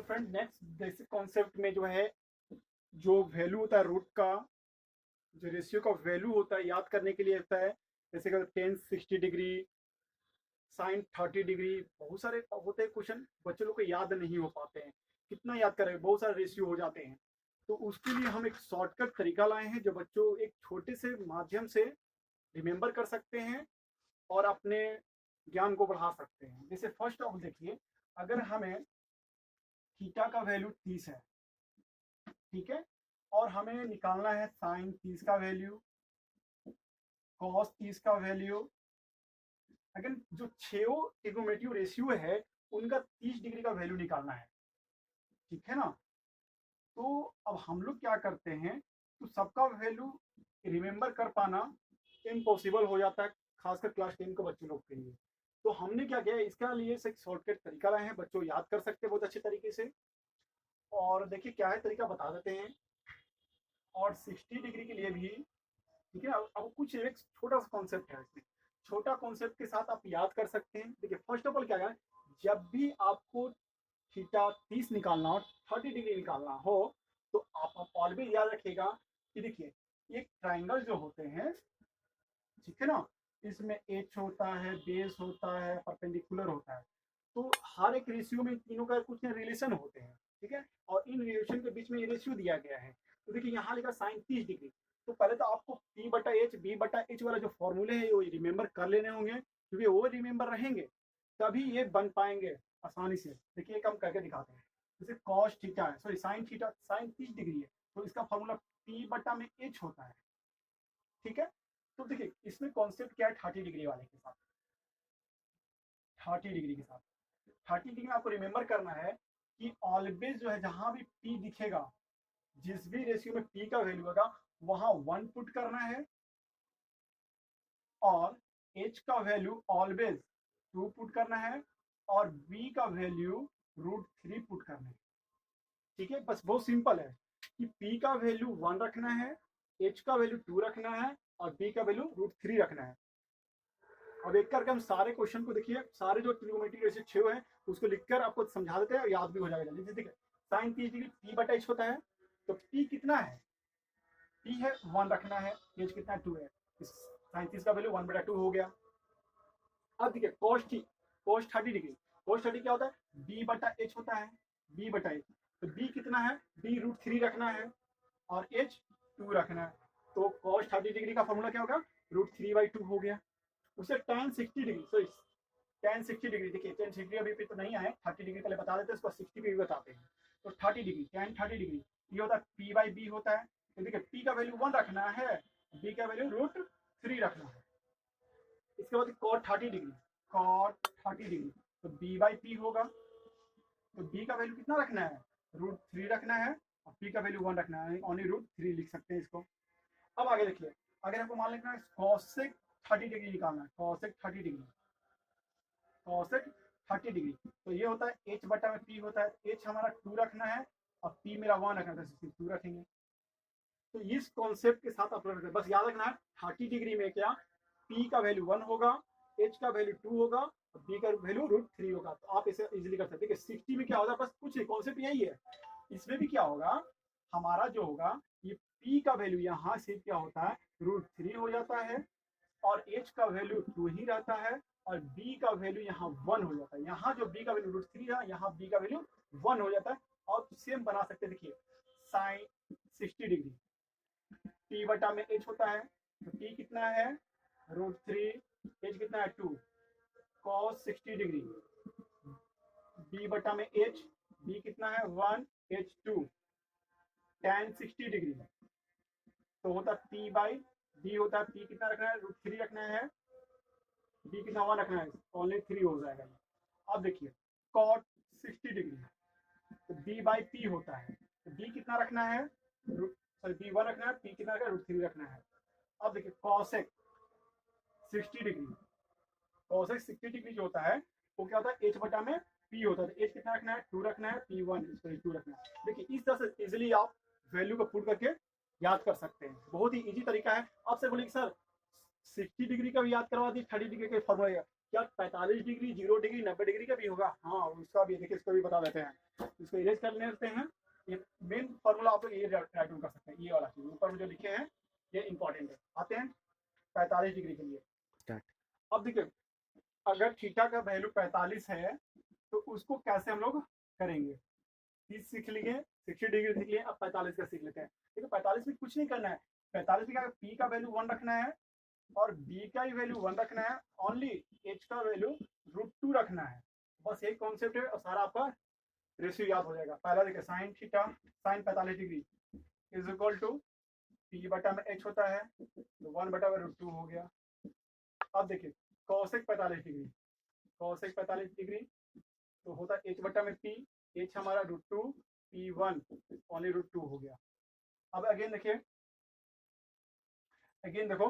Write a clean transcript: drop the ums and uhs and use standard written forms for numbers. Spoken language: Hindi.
फ्रेंड नेक्स्ट बेसिक कॉन्सेप्ट में जो है, जो वैल्यू होता है रूट का, जो रेशियो का वैल्यू होता है याद करने के लिए होता है। जैसे कि टेन 60 डिग्री, साइन 30 डिग्री, बहुत सारे होते हैं क्वेश्चन, बच्चे लोग को याद नहीं हो पाते हैं। कितना याद करें, बहुत सारे रेशियो हो जाते हैं। तो उसके लिए हम एक शॉर्टकट तरीका लाए हैं जो बच्चों एक छोटे से माध्यम से रिमेंबर कर सकते हैं और अपने ज्ञान को बढ़ा सकते हैं। जैसे फर्स्ट ऑफ देखिए, अगर हमें थीटा का वैल्यू 30 है, ठीक है, और हमें निकालना है साइन 30 का वैल्यू, कॉस 30 का वैल्यू। अगर जो छो ट्रिग्नोमेट्रिक रेशियो है उनका 30 डिग्री का वैल्यू निकालना है, ठीक है ना। तो अब हम लोग क्या करते हैं, तो सबका वैल्यू रिमेंबर कर पाना इम्पॉसिबल हो जाता है, खासकर क्लास 10 के बच्चे लोग के लिए। तो हमने क्या किया, इसका लिए एक शॉर्टकट तरीका लाए हैं, बच्चों याद कर सकते हैं बहुत अच्छे तरीके से। और देखिए क्या है तरीका, बता देते हैं। और 60 डिग्री के लिए भी, ठीक है। अब कुछ एक छोटा सा कॉन्सेप्ट है इसमें, छोटा कॉन्सेप्ट के साथ आप याद कर सकते हैं। देखिए फर्स्ट ऑफ ऑल क्या है, जब भी आपको थीटा 30 निकालना हो, 30 डिग्री निकालना हो, तो आप ऑलवेज याद रखिएगा कि देखिए ये ट्राइंगल जो होते हैं, ठीक है ना, इसमें एच होता है, बेस होता है, परपेंडिकुलर होता है। तो हर एक रेशियो में तीनों का कुछ रिलेशन होते हैं, ठीक है। और इन रिलेशन के बीच में ये रेशियो दिया गया है। तो देखिए यहाँ लिखा साइन 30 डिग्री। तो पहले तो आपको पी बटा एच, बी बटा एच वाला जो फॉर्मूले है वो रिमेंबर कर लेने होंगे, क्योंकि वो रिमेंबर रहेंगे तभी ये बन पाएंगे आसानी से। देखिए एक हम करके दिखाते हैं। जैसे कॉस थीटा है, sorry sine theta, sine 30 degree है, तो इसका फॉर्मूला पी बटा में एच होता है, ठीक है। तो देखिए इसमें कॉन्सेप्ट क्या है, 30 डिग्री वाले के साथ, 30 डिग्री के साथ 30 डिग्री में आपको रिमेंबर करना है कि ऑलवेज जो है जहां भी पी दिखेगा, जिस भी रेशियो में पी का वैल्यू होगा वहां 1 पुट करना है, और एच का वैल्यू ऑलवेज 2 पुट करना है, और बी का वैल्यू √3 पुट करना है, ठीक है। बस बहुत सिंपल है कि पी का वैल्यू 1 रखना है, एच का वैल्यू 2 रखना है, और बी का वैल्यू √3 रखना है। अब एक करके हम सारे क्वेश्चन को देखिए, सारे जो ट्रिग्नोमेट्रिक रेशियो 6 है उसको लिखकर आपको समझा देते हैं, याद भी हो जाएगा जल्दी। देखिए साइन 30 डिग्री पी बटा एच होता है, तो पी कितना है, पी है 1 रखना है, एच कितना है 2 है, साइन 30 का वैल्यू 1/2 हो गया। अब देखिए कोस 30 डिग्री, कोस 30 क्या होता है, बी बटा एच होता है, बी बटा एच। तो बी कितना है, बी √3 रखना है, और एच 2 रखना है। तो कोस 30 डिग्री का फॉर्मूला क्या होगा, √3/2 हो गया। उसे tan 60 degree, sorry tan 60 degree, देखिए tan 60 अभी पे तो नहीं आए, 30 डिग्री पहले बता देते हैं, उसको 60 भी बताते हैं। तो 30 डिग्री, tan 30 डिग्री ये होता है पी बाई बी होता है। तो देखिए पी का वैल्यू 1 रखना है, बी का वैल्यू √3 रखना है। इसके बाद cot 30 डिग्री, cot 30 डिग्री, तो बी बाई पी होगा। तो बी का वैल्यू कितना रखना है, √3 रखना है, और पी का वैल्यू 1 रखना है, ओनली √3 लिख सकते हैं इसको। अब आगे देखिए, अगर आपको मान लेना है cosec 30 डिग्री निकालना है, cosec 30 डिग्री, cosec 30 डिग्री, तो ये होता है h बटा में p होता है, h हमारा 2 रखना है, और p मेरा 1 रखना है, तो 2 रखेंगे। तो इस कॉन्सेप्ट के साथ आप बस याद रखना है 30 डिग्री में क्या, p का वैल्यू 1 होगा, h का वैल्यू 2 होगा, और b का वैल्यू √3 होगा। तो आप इसे इजीली कर सकते हैं। 60 में क्या होगा, बस कुछ नहीं, कॉन्सेप्ट यही है। इसमें भी क्या होगा, हमारा जो होगा ये p का वैल्यू यहाँ से क्या होता है, √3 हो जाता है, और h का वैल्यू 2 ही रहता है, और b का वैल्यू यहाँ 1 हो जाता है। यहाँ जो b का वैल्यू √3 है, यहाँ b का वैल्यू 1 हो जाता है। और सेम बना सकते हैं, देखिए साइन 60 डिग्री, p बटा में h होता है, तो p कितना है √3, h कितना है 2, cos 60 डिग्री, b बटा में h, b कितना है 1, h 2, tan 60 डिग्री, तो होता है p बाई b होता है, p कितना रखना है, √3 रखना है, b कितना 1 रखना है, ओनली 3 हो जाएगा। अब देखिए cot 60 डिग्री, तो b बाई p होता है, तो b कितना रखना है, सॉरी b 1 रखना है, p कितना रखना है, √3 रखना है। अब देखिए cosec 60 डिग्री, cosec 60 डिग्री जो होता है वो क्या होता है, h बटा में p होता है, तो h कितना रखना है, 2 रखना है, p1 सॉरी 2 रखना है। देखिए इस तरह से इजीली आप वैल्यू को पुट करके याद कर सकते हैं, बहुत ही इजी तरीका है। आपसे बोलिए सर 60 डिग्री का भी याद करवा दी, 30 डिग्री का फॉर्मूला, क्या 45 डिग्री, 0 डिग्री, 90 डिग्री का भी होगा? हाँ, उसका भी देखिए, इसको भी बता देते हैं। इसको इरेज कर लेते हैं। ये मेन फॉर्मूला आप लोग ये राइट डाउन कर सकते हैं, ये वाला चीज ऊपर में जो लिखे हैं ये इंपॉर्टेंट है। आते हैं 45 डिग्री के लिए। अब देखिए, अगर थीटा का वैल्यू 45 है तो उसको कैसे हम लोग करेंगे? 30 सीख लिए, 60 डिग्री सीख लिए, अब 45 का सीख लेते हैं। देखो 45 में कुछ नहीं करना है। 45 में क्या, पी का वैल्यू 1 रखना है और बी का ही वैल्यू 1 रखना है। ओनली एच का वैल्यू √2 रखना है। बस यही कॉन्सेप्ट है और सारा आपका रेशियो याद हो जाएगा। पहला देखिए, sine theta, sine 45 degree is equal to P बटा में एच होता है, तो 1 बटा √2 हो गया। अब देखिए कौशिक 45 डिग्री, कौशिक 45 डिग्री तो होता है एच बटा में पी, एच हमारा √2, P1 ओनली √2 हो गया। अब अगेन देखिए, अगेन देखो